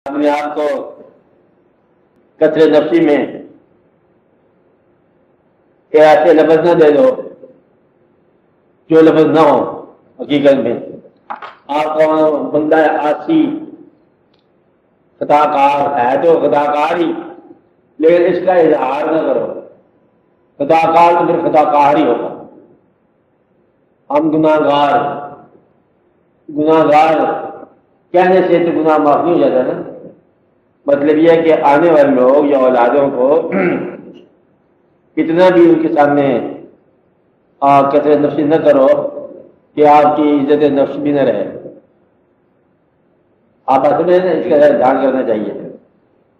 اپنے آپ کو کثرت نفسی میں کہ ایسے لفظ نہ دے دو جو لفظ نہ ہو. حقیقت میں آپ کا بندہ آسی خطا کار ہے تو خطا کار ہی، لیکن اس کا اظہار نہ کرو. خطا کار تو پھر خطا کار ہی ہوگا. ہم گناہ گار کہنے سے تو گناہ معاف نہیں ہو جاتا نا. مطلب یہ ہے کہ آنے والے لوگ یا اولادوں کو اتنا بھی ان کے سامنے کثرت نفسی نہ کرو کہ آپ کی عزت نفس بھی نہ رہے. آپ اصل میں اس کا دھیان کرنا چاہیے،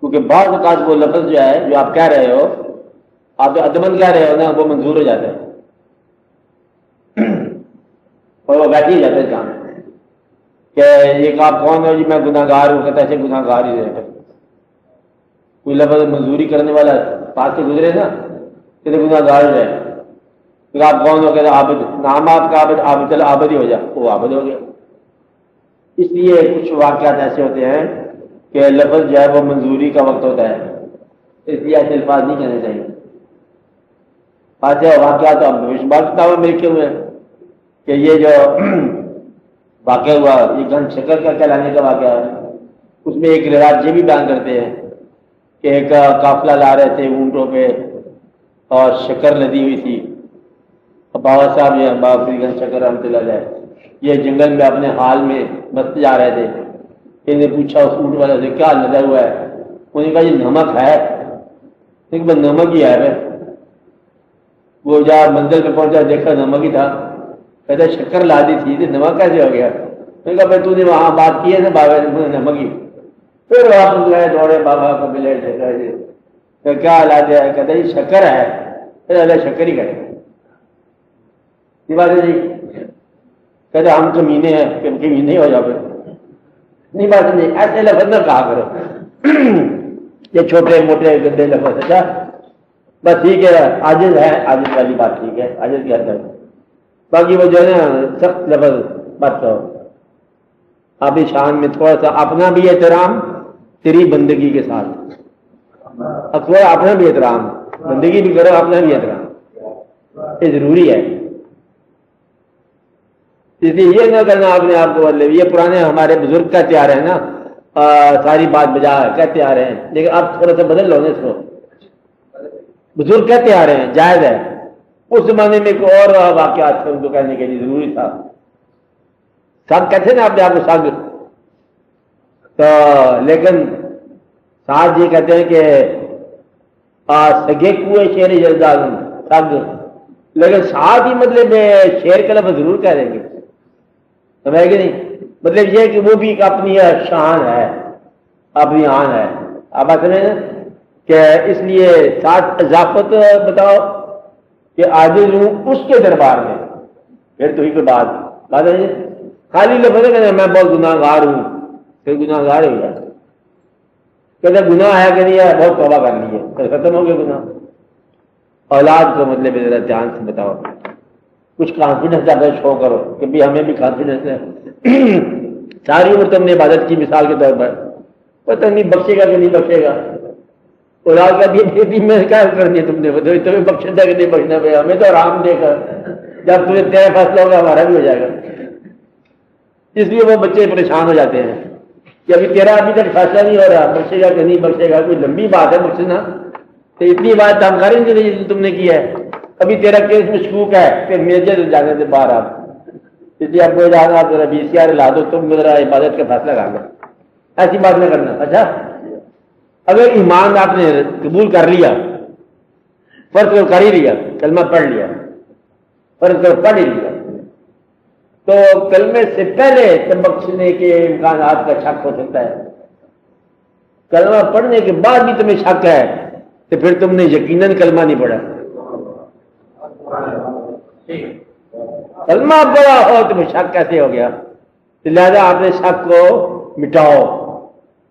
کیونکہ بعض اوقات وہ لفظ جو ہے جو آپ کہہ رہے ہو، آپ جو ادمن کہہ رہے ہو نا، وہ منظور ہو جاتا ہے اور وہ بیٹھ ہی جاتا ہے کام کہ یہ آپ کون ہو جی میں گناہ گار ہوں، کہتا ایسے گناہ گار ہی رہے. کوئی لفظ منظوری کرنے والا پاس سے گزرے نا کہ گناہ گار ہی رہے. پھر آپ کون ہو، کہتے عابد، نام آپ کا عابد، عابد چل عابد ہی ہو جائے، وہ عابد ہو گیا. اس لیے کچھ واقعات ایسے ہوتے ہیں کہ لفظ جو ہے وہ منظوری کا وقت ہوتا ہے، اس لیے ایسے الفاظ نہیں کہنے چاہیے. واقعات آپ میں لکھے ہوئے ہیں کہ یہ جو واقعہ ہوا یہ گن شکر کا کہلانے کا واقعہ ہے. اس میں ایک روایت یہ بھی بیان کرتے ہیں کہ ایک قافلہ لا رہے تھے اونٹوں پہ اور شکر لدی ہوئی تھی. بابا صاحب یہ بابا فری گن شکر رحمۃ اللہ علیہ یہ جنگل میں اپنے حال میں بستے جا رہے تھے. انہوں نے پوچھا اس اونٹ والے سے کیا لگا ہوا ہے؟ انہوں نے کہا یہ نمک ہے. نمک ہی ہے. وہ جہاں منزل پہ پہنچا دیکھا نمک ہی تھا. کہتے شکر لا دی تھی، نمک کیسے ہو گیا؟ میں نے کہا بھائی تو نے وہاں بات کی ہے نا بابا نمک ہی. پھر واپس گئے دوڑے بابا کو ملے تو کیا حالات ہے؟ کہتے یہ شکر ہے. پھر اللہ شکر ہی کرے. یہ بات ہے جی. کہتے ہم کمینے ہیں کہ کمینے ہو جاؤ. پھر نہیں بات نہیں، ایسے لفظ نہ کہا کرو یہ چھوٹے موٹے گندے لفظ. اچھا بس ٹھیک ہے، عاجز ہے، عاجز والی بات ٹھیک ہے، عاجز کی حد تک. باقی وہ جو ہے نا سخت لفظ بات کرو. آپ شان میں تھوڑا سا اپنا بھی احترام تیری بندگی کے ساتھ، تھوڑا اپنا بھی احترام، بندگی بھی کرو اپنا بھی احترام، یہ ضروری ہے. اس لیے یہ نہ کرنا اپنے آپ کو مطلب یہ پرانے ہمارے بزرگ کہتے آ رہے ہیں نا ساری بات بجا کہتے آ رہے ہیں، لیکن اب تھوڑا سا بدل لو نا اس کو. بزرگ کہتے آ رہے ہیں جائز ہے. اس زمانے میں کوئی اور واقعات تھے ان کو کہنے کے لیے ضروری تھا. سب کہتے ہیں نا اپنے آپ کو سگ، تو لیکن ساتھ یہ کہتے ہیں کہ سگے کوئے شیر جلدال سگ، لیکن ساتھ ہی مطلب شیر کا لفظ ضرور کہہ دیں گے. سمجھے کہ نہیں؟ مطلب یہ کہ وہ بھی ایک اپنی شان ہے، اپنی آن ہے. آپ بات سمجھیں کہ اس لیے ساتھ اضافت بتاؤ کہ عاجز ہوں اس کے دربار میں. پھر تو ہی کوئی بات ہے خالی لفظ ہے میں بہت گناہ گار ہوں، پھر گناہ گار ہو جائے. کہتے گناہ ہے کہ نہیں ہے، بہت توبہ کرنی ہے، پھر ختم ہو گیا گناہ. اولاد کو مطلب ذرا دھیان سے بتاؤ، کچھ کانفیڈنس زیادہ شو کرو کہ بھی ہمیں بھی کانفیڈنس ہے. ساری عمر تم نے عبادت کی مثال کے طور پر، پتہ نہیں بخشے گا کہ نہیں بخشے گا. اولاد کا بھی میں کیا کرنی ہے تم نے، تمہیں بخشنا کہ نہیں بخشنا؟ پہ ہمیں تو آرام دے کر جب تمہیں تیرا فیصلہ ہوگا ہمارا بھی ہو جائے گا. اس لیے وہ بچے پریشان ہو جاتے ہیں کہ ابھی تیرا ابھی تک فیصلہ نہیں ہو رہا، بخشے گا کہ نہیں بخشے گا. کوئی لمبی بات ہے بخشنا تو اتنی بات ہم کریں گے نہیں تم نے کی ہے. ابھی تیرا کیس مشکوک ہے، پھر میجر جانے سے باہر آپ. اس لیے آپ کو جانا آپ ذرا VCR لا دو، تم ذرا عبادت کا فیصلہ کر لو. ایسی بات نہ کرنا. اچھا اگر ایمان آپ نے قبول کر لیا، فرض کو کر ہی لیا، کلمہ پڑھ لیا، فرض کو پڑھ ہی لیا، تو کلمے سے پہلے بخشنے کے امکانات کا شک ہو سکتا ہے. کلمہ پڑھنے کے بعد بھی تمہیں شک ہے تو پھر تم نے یقیناً کلمہ نہیں پڑھا. کلمہ پڑھا ہو تمہیں شک کیسے ہو گیا؟ لہذا آپ نے شک کو مٹاؤ،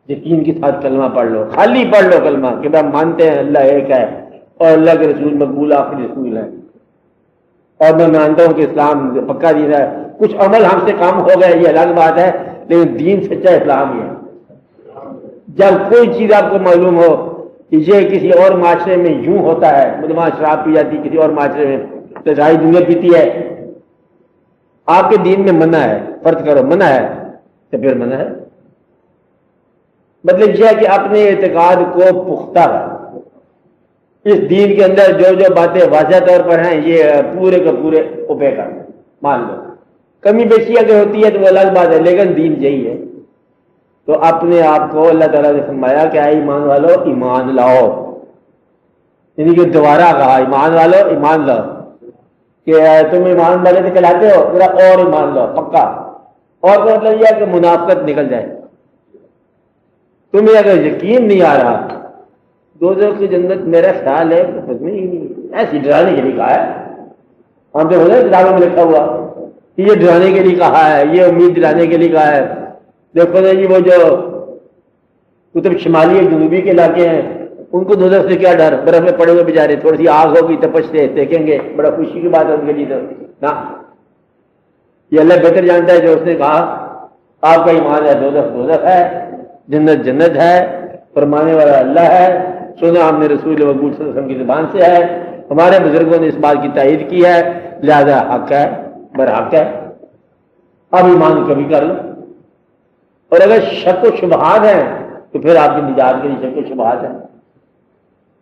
یقین کے ساتھ کلمہ پڑھ لو، خالی پڑھ لو کلمہ کہ ہم مانتے ہیں اللہ ایک ہے اور اللہ کے رسول مقبول آخری رسول ہے، اور میں مانتا ہوں کہ اسلام پکا دین ہے. کچھ عمل ہم سے کام ہو گئے یہ الگ بات ہے، لیکن دین سچا اسلام ہی ہے. جب کوئی چیز آپ کو معلوم ہو کہ یہ کسی اور معاشرے میں یوں ہوتا ہے، مسلمان شراب پی جاتی، کسی اور معاشرے میں تو ساری دنیا پیتی ہے، آپ کے دین میں منع ہے، فرض کرو منع ہے تو پھر منع ہے۔ مطلب یہ ہے کہ اپنے اعتقاد کو پختہ اس دین کے اندر جو جو باتیں واضح طور پر ہیں یہ پورے کے پورے اوپے کر مان لو، کمی بیشی اگر ہوتی ہے تو وہ الگ بات ہے، لیکن دین یہی ہے۔ تو اپنے آپ کو اللہ تعالیٰ نے فرمایا کہ اے ایمان والو ایمان لاؤ، یعنی کہ دوبارہ کہا ایمان والو ایمان لاؤ، کہ تم ایمان والے تو کہلاتے ہو، ذرا اور ایمان لاؤ پکا، اور کا مطلب یہ ہے کہ منافقت نکل جائے۔ تمہیں اگر یقین نہیں آ رہا دوزخ کی جنت میرا خیال ہے ایسی ڈرانے کے لیے کہا ہے، ہم تو ہوتے کتابوں میں لکھا ہوا کہ یہ ڈرانے کے لیے کہا ہے، یہ امید دلانے کے لیے کہا ہے۔ دیکھو نا جی وہ جو قطب شمالی اور جنوبی کے علاقے ہیں ان کو دوزخ سے کیا ڈر، برف میں پڑے ہوئے بیچارے، تھوڑی سی آگ ہوگی تپش سے دیکھیں گے، بڑا خوشی کی بات ہے ان کے لیے، تو نہ یہ اللہ بہتر جانتا ہے۔ جو اس نے کہا آپ کا ایمان ہے دوزخ دوزخ ہے، جنت جنت ہے، فرمانے والا اللہ ہے، سنا ہم نے رسول وقول صلی اللہ علیہ وسلم کی زبان سے ہے، ہمارے بزرگوں نے اس بات کی تائید کی ہے، لہذا حق ہے، برحق ہے، اب ایمان کبھی کر لو۔ اور اگر شک و شبہات ہیں تو پھر آپ کی نجات کے لیے شک و شبہات ہیں،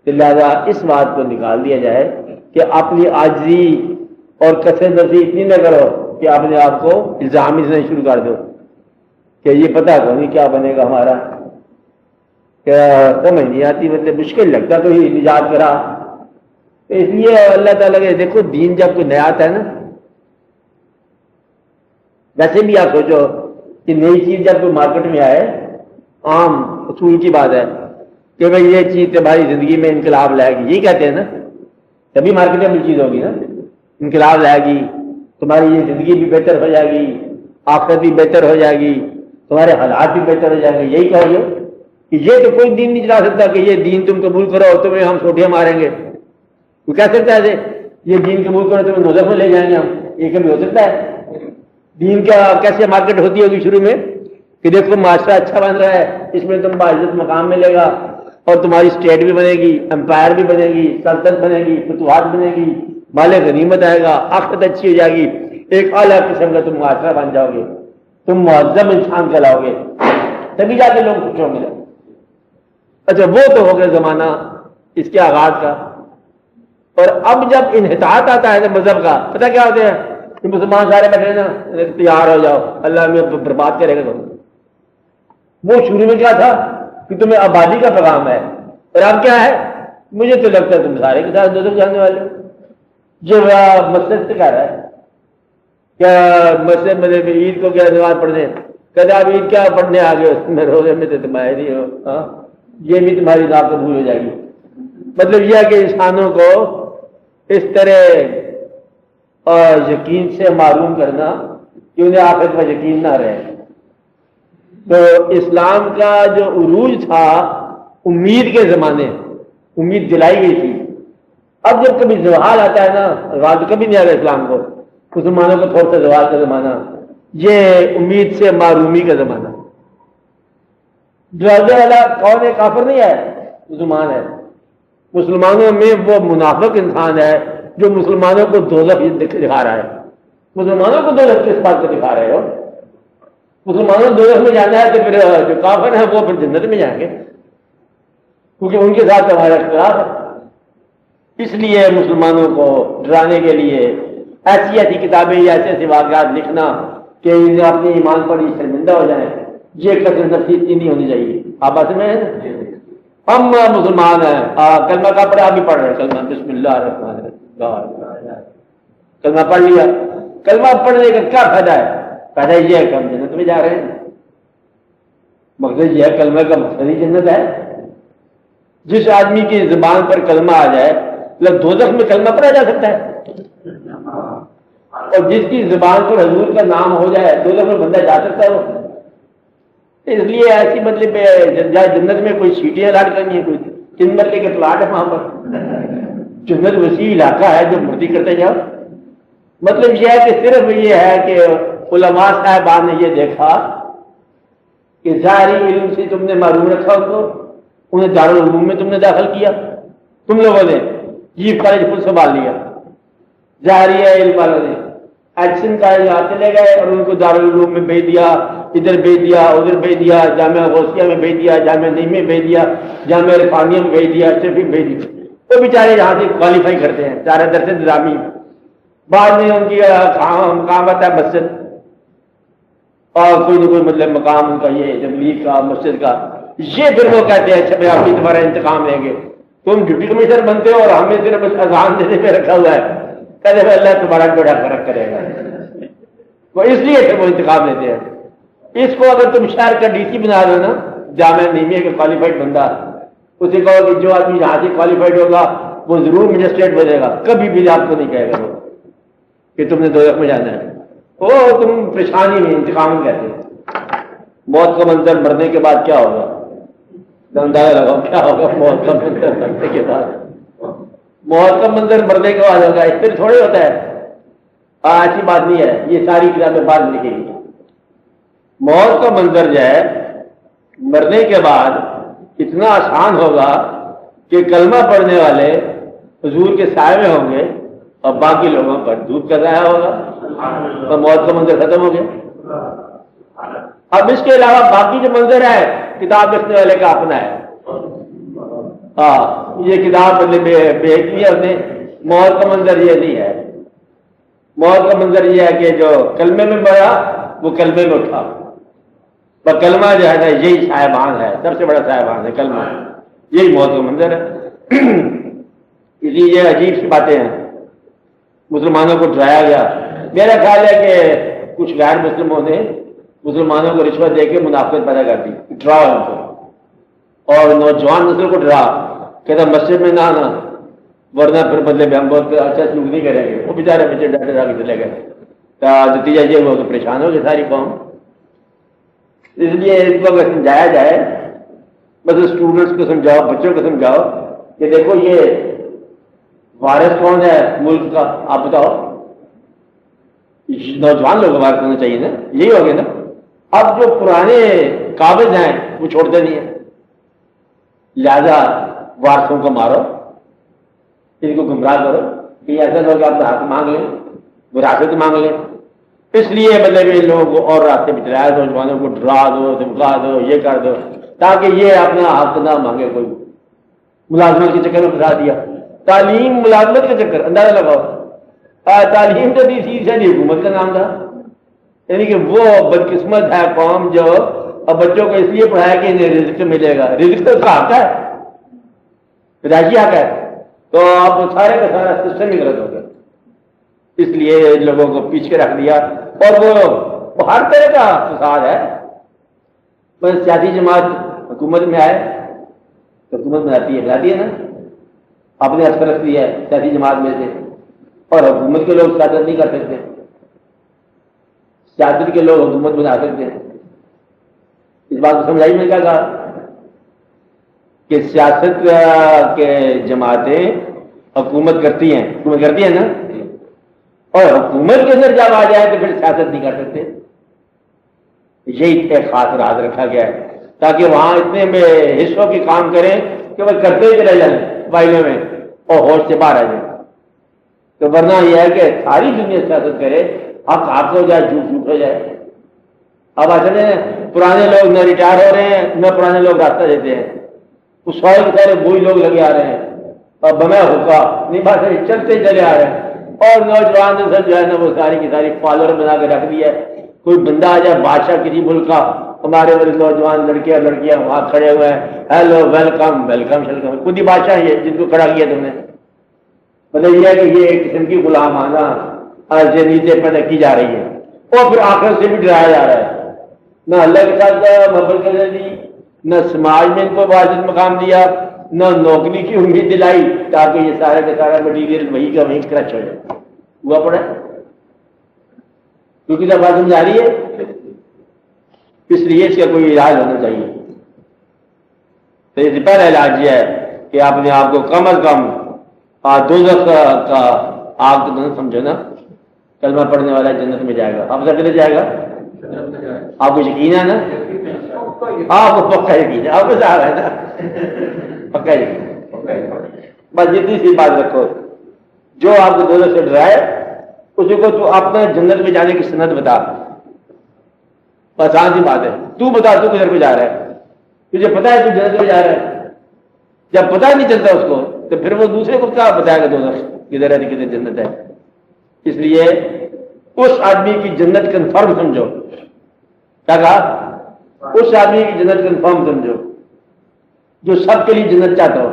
تو لہذا اس بات کو نکال دیا جائے کہ اپنی عاجزی اور کثرت نفسی اتنی نہ کرو کہ اپنے آپ کو الزام ہی سے شروع کر دو کہ یہ پتہ کو نہیں کیا بنے گا ہمارا، کہ سمجھ نہیں آتی، مطلب مشکل لگتا تو ہی نجات کرا۔ تو اس لیے اللہ تعالیٰ کے دیکھو دین جب کوئی نیا آتا ہے نا، ویسے بھی آپ سوچو کہ نئی چیز جب کوئی مارکیٹ میں آئے، عام اصول کی بات ہے کہ بھائی یہ چیز تمہاری زندگی میں انقلاب لائے گی، یہی کہتے ہیں نا، تبھی مارکیٹ میں چیز ہوگی نا، انقلاب لائے گی، تمہاری یہ زندگی بھی بہتر ہو جائے گی، آخرت بھی بہتر ہو جائے گی، تمہارے حالات بھی بہتر ہو جائیں گے، یہی کہو گے کہ یہ تو کوئی دین نہیں چلا سکتا کہ یہ دین تم قبول کرو تمہیں ہم سوٹیاں ماریں گے، وہ کہہ سکتا ہے یہ دین قبول کرو تمہیں دوزخ میں لے جائیں گے ہم، یہ کبھی ہو سکتا ہے؟ دین کا کیسے مارکیٹ ہوتی ہوگی شروع میں کہ دیکھو معاشرہ اچھا بن رہا ہے، اس میں تم باعزت مقام ملے گا اور تمہاری اسٹیٹ بھی بنے گی، امپائر بھی بنے گی، سلطنت بنے گی، فتوحات بنے گی، مال غنیمت آئے گا، آخرت اچھی ہو جائے گی، ایک اعلیٰ قسم کا تم معاشرہ بن جاؤ گے، تم معظم انسان کہلاؤ گے، تبھی جا کے لوگ خوش ہوں گے۔ اچھا وہ تو ہو گیا زمانہ اس کے آغاز کا، اور اب جب انحطاط آتا ہے نا مذہب کا، پتہ کیا ہوتے ہیں کہ مسلمان سارے بیٹھے نا تیار ہو جاؤ اللہ میں برباد کرے گا تم۔ وہ شروع میں کیا تھا کہ تمہیں آبادی کا پیغام ہے، اور اب کیا ہے؟ مجھے تو لگتا ہے تم سارے کے ساتھ دوزخ جانے والے ہو۔ جو مسجد سے کہہ رہا ہے کیا مسجد میں عید کو کیا نماز پڑھنے، کہتے آپ عید کیا پڑھنے آ گئے ہو، میں روزے میں تو تم آئے نہیں ہو، ہاں یہ بھی تمہاری نا قبول ہو جائے گی۔ مطلب یہ ہے کہ انسانوں کو اس طرح یقین سے معروم کرنا کہ انہیں آخرت پر یقین نہ رہے۔ تو اسلام کا جو عروج تھا امید کے زمانے، امید دلائی گئی تھی، اب جب کبھی زوال آتا ہے نا، زوال کبھی نہیں آ رہا اسلام کو، مسلمانوں کو تھوڑا سا زوال کا زمانہ، یہ امید سے معرومی کا زمانہ۔ ڈرانے والا کون ہے؟ کافر نہیں ہے، مسلمان ہے۔ مسلمانوں میں وہ منافق انسان ہے جو مسلمانوں کو دوزخ دکھا رہا ہے۔ مسلمانوں کو دوزخ کس بات کو دکھا رہے ہو؟ مسلمانوں کو دوزخ میں جانا ہے تو پھر جو کافر ہیں وہ پھر جنت میں جائیں گے، کیونکہ ان کے ساتھ ہمارا اختلاف ہے۔ اس لیے مسلمانوں کو ڈرانے کے لیے ایسی ایسی کتابیں یا ایسے ایسے واقعات لکھنا کہ انہیں اپنے ایمان پر ہی شرمندہ ہو جائیں، یہ کثرت نفسی اتنی نہیں ہونی چاہیے۔ آپ بات میں ہم مسلمان ہیں، کلمہ کا پڑھا بھی پڑھ رہے ہیں، کلمہ بسم اللہ الرحمن الرحیم، کلمہ پڑھ لیا، کلمہ پڑھنے کا کیا فائدہ ہے؟ فائدہ یہ ہے کہ ہم جنت میں جا رہے ہیں، مقصد یہ ہے، کلمہ کا مقصد ہی جنت ہے۔ جس آدمی کی زبان پر کلمہ آ جائے، دوزخ میں کلمہ پڑھا جا سکتا ہے، اور جس کی زبان پر حضور کا نام ہو جائے دوزخ میں بندہ جا سکتا ہے وہ۔ اس لیے ایسی مطلب جنت میں کوئی سیٹیاں لاٹ کرنی ہے، کوئی 3 مرلے کے پلاٹ ہے وہاں پر، جنت وسیع علاقہ ہے جو مرضی کرتے جاؤ۔ مطلب یہ ہے کہ صرف یہ ہے کہ علماء صاحبان نے یہ دیکھا کہ ظاہری علم سے تم نے معلوم رکھا ان کو، انہیں دارالعلوم میں تم نے داخل کیا، تم لوگوں نے جیف کالج خود سنبھال لیا، ظاہری علم والوں نے ایکشن کالج یہاں چلے گئے اور ان کو دارالعلوم میں بھیج دیا، ادھر بھیج دیا ادھر بھیج دیا، جامعہ غوثیہ میں بھیج دیا، جامعہ نعیم میں بھیج دیا، جامعہ عرفانیہ میں بھیج دیا، شفیق بھیج دیا، وہ بیچارے یہاں سے کوالیفائی کرتے ہیں سارے درس نظامی، بعد میں ان کی مقام آتا ہے مسجد، اور کوئی نہ کوئی مطلب مقام ان کا یہ تبلیغ کا مسجد کا، یہ پھر وہ کہتے ہیں اچھا بھائی آپ بھی تمہارا انتقام لیں گے، تم ڈپٹی کمشنر بنتے ہو اور ہمیں صرف اذان دینے پہ رکھا ہوا ہے، کہتے ہیں اللہ تمہارا بیڑا فرق کرے گا، وہ اس لیے پھر وہ انتقام لیتے ہیں۔ اس کو اگر تم شہر کا ڈی سی بنا دو نا، جامعہ نعیمیہ کے کوالیفائڈ بندہ، اسے کہو کہ جو آدمی یہاں سے کوالیفائڈ ہوگا وہ ضرور مجسٹریٹ بنے گا، کبھی بھی آپ کو نہیں کہے گا وہ کہ تم نے دوزخ میں جانا ہے، وہ تم پریشانی میں انتقام کہتے ہیں۔ موت کا منظر مرنے کے بعد کیا ہوگا، اندازہ لگاؤ کیا ہوگا موت کا منظر مرنے کے بعد، موت کا منظر مرنے کے بعد ہوگا، اس پھر تھوڑے ہوتا ہے، ایسی بات نہیں ہے، یہ ساری کتابیں بعد لکھے گی۔ موت کا منظر جو ہے مرنے کے بعد اتنا آسان ہوگا کہ کلمہ پڑھنے والے حضور کے سائے میں ہوں گے اور باقی لوگوں پر دودھ کا ضائع ہوگا اور موت کا منظر ختم ہو گیا۔ اب اس کے علاوہ باقی جو منظر ہے کتاب لکھنے والے کا اپنا ہے، یہ کتاب بھیج دی ہے اس نے، موت کا منظر یہ نہیں ہے، موت کا منظر یہ ہے کہ جو کلمے میں مرا وہ کلمے میں اٹھا، کلمہ جو ہے نا یہی صاحبان ہے، سب سے بڑا صاحبان ہے کلمہ، یہی موت کا منظر ہے۔ اسی یہ عجیب سی باتیں ہیں، مسلمانوں کو ڈرایا گیا، میرا خیال ہے کہ کچھ غیر مسلموں نے مسلمانوں کو رشوت دے کے منافقت پیدا کر دی، ڈراؤ ان کو، اور نوجوان نسل کو ڈرا کہتا مسجد میں نہ آنا ورنہ پھر بدلے میں ہم بہت اچھا سلوک نہیں کریں گے، وہ بیچارے بچے ڈرتے ڈر کے چلے گئے، نتیجہ یہ ہوا کہ پریشان ہو گئی ساری قوم۔ اس لیے اس کو اگر سمجھایا جائے، بس اسٹوڈنٹس کو سمجھاؤ، بچوں کو سمجھاؤ کہ دیکھو یہ وارث کون ہے ملک کا، آپ بتاؤ، نوجوان لوگ وارث ہونا چاہیے نا، یہی ہو گیا نا۔ اب جو پرانے قابض ہیں وہ چھوڑتے نہیں ہیں، لہذا وارثوں کو مارو، ان کو گمراہ کرو کہ ایسا لوگ آپ حق مانگ لیں، وراثت مانگ لیں، اس لیے مطلب ان لوگوں کو اور راستے پہ چلایا، نوجوانوں کو ڈرا دو، دھمکا دو، یہ کر دو تاکہ یہ اپنا حق نہ مانگے، کوئی ملازمت کے چکر میں پھنسا دیا، تعلیم ملازمت کے چکر، اندازہ لگاؤ، تعلیم تو دی چیز ہے نہیں، حکومت کا نام تھا، یعنی کہ وہ بدقسمت ہے قوم جو اب بچوں کو اس لیے پڑھایا کہ انہیں رزق ملے گا، رزق تو حق ہے، پیدائشی حق ہے، تو اب سارے کا سارا سسٹم ہی غلط ہو گیا، اس لیے لوگوں کو پیچھے رکھ دیا، اور وہ ہر طرح کا فساد ہے، بس سیاسی جماعت حکومت میں آئے تو حکومت بناتی ہے نا، اپنے اثر رکھتی ہے سیاسی جماعت میں سے، اور حکومت کے لوگ سیاست نہیں کر سکتے، سیاست کے لوگ حکومت بنا سکتے ہیں۔ اس بات کو سمجھائی میں کیا کہا کہ سیاست کے جماعتیں حکومت کرتی ہیں نا، اور حکومت کے اندر جب آ جائے تو پھر سیاست نہیں کر سکتے، یہی ایک خاص راز رکھا گیا ہے تاکہ وہاں اتنے میں حصوں کے کام کریں کہ وہ کرتے ہی چلے جائیں فائلوں میں اور ہوش سے باہر آ جائیں، تو ورنہ یہ ہے کہ ساری دنیا سیاست کرے، حق حق ہو جائے، جھوٹ جھوٹ ہو جائے۔ اب اصل پرانے لوگ نہ ریٹائر ہو رہے ہیں نہ پرانے لوگ راستہ دیتے ہیں، اس سارے کے سارے وہی لوگ لگے آ رہے ہیں اور بمے ہوکا نہیں بات چلتے چلے آ رہے ہیں، اور نوجوان نسل جو ہے نا وہ ساری کی ساری فالوور بنا کے رکھ دی ہے۔ کوئی بندہ آ جائے بادشاہ کسی ملک کا، ہمارے والے نوجوان لڑکے اور لڑکیاں وہاں کھڑے ہوئے ہیں، ہیلو ویلکم ویلکم شیلکم، خود ہی بادشاہ ہے جن کو کھڑا کیا تم نے، مطلب یہ ہے کہ یہ ایک قسم کی غلام آنا نیتیں پیدا کی جا رہی ہے، اور پھر آخرت سے بھی ڈرایا جا رہا ہے، نہ اللہ کے ساتھ محبت کرنے دی، نہ سماج میں ان کو واجب مقام دیا، نہ نوکری کی امید دلائی تاکہ یہ سارا کا سارا مٹیریل وہی کا وہیں کرچ ہو جائے، ہوا پڑا کیونکہ جب بات سمجھ آ رہی ہے، اس لیے اس کا کوئی علاج ہونا چاہیے۔ تو یہ پہلا علاج یہ ہے کہ آپ نے آپ کو کم از کم دوزخ کا آگ تو سمجھو نا، کلمہ پڑھنے والا جنت میں جائے گا، آپ سب کے جائے گا، آپ کو یقین ہے نا، ہاں وہ پکا یقین ہے، آپ کو صاحب ہے نا پکا یقین۔ بس جتنی سی بات رکھو، جو آپ کو دوزخ سے ڈرائے اسی کو تو اپنا جنت میں جانے کی سند بتا، آسان سی بات ہے۔ تو بتا تو کدھر پہ جا رہا ہے، تجھے پتا ہے تو جنت میں جا رہا ہے، جب پتا نہیں چلتا اس کو تو پھر وہ دوسرے کو کیا بتائے گا دوزخ کدھر ہے کدھر جنت ہے۔ اس لیے اس آدمی کی جنت کنفرم سمجھو، کیا کہا؟ اس آدمی کی جنت کنفرم سمجھو جو سب کے لیے جنت چاہتا ہو،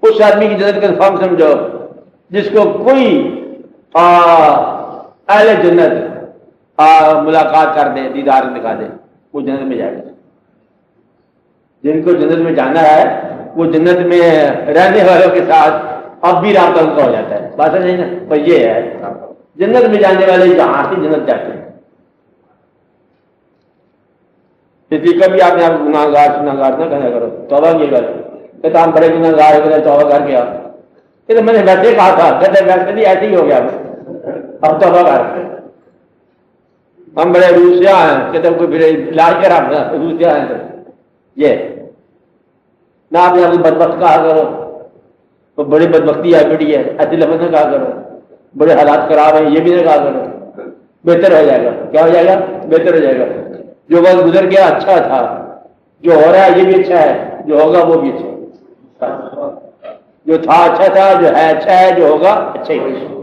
اس آدمی کی جنت کنفرم سمجھو جس کو کوئی اہل جنت ملاقات کر دے، دیدار دکھا دے، وہ جنت میں جائے گا۔ جن کو جنت میں جانا ہے وہ جنت میں رہنے والوں کے ساتھ اب بھی رابطہ ان کا ہو جاتا ہے، بات نہیں نا؟ پر یہ ہے جنت میں جانے والے جہاں سے جنت جاتے ہیں۔ اس لیے کبھی آپ نے گناہگار نہ کہا کرو، توبہ کی کر کہ ہم بڑے گناہگار ہیں، توبہ کر کے کہ میں نے ویسے کہا تھا، کہتے ویسے بھی ایسے ہی ہو گیا، اب توبہ کر۔ ہم بڑے روسیا ہیں، کہتے کوئی پھر علاج کرا روسیا ہیں، تو یہ نہ آپ نے بدبخت کہا کرو، تو بڑی بدبختی آئی پڑی ہے، ایسی لفظ نہ کہا کرو، بڑے حالات خراب ہیں یہ بھی نہ کہا کرو، بہتر ہو جائے گا۔ کیا ہو جائے گا؟ بہتر ہو جائے گا۔ جو وقت گزر گیا اچھا تھا، جو ہو رہا ہے یہ بھی اچھا ہے، جو ہوگا وہ بھی اچھا ہے، جو تھا اچھا تھا، جو ہے اچھا ہے، جو ہوگا اچھا ہی ہے۔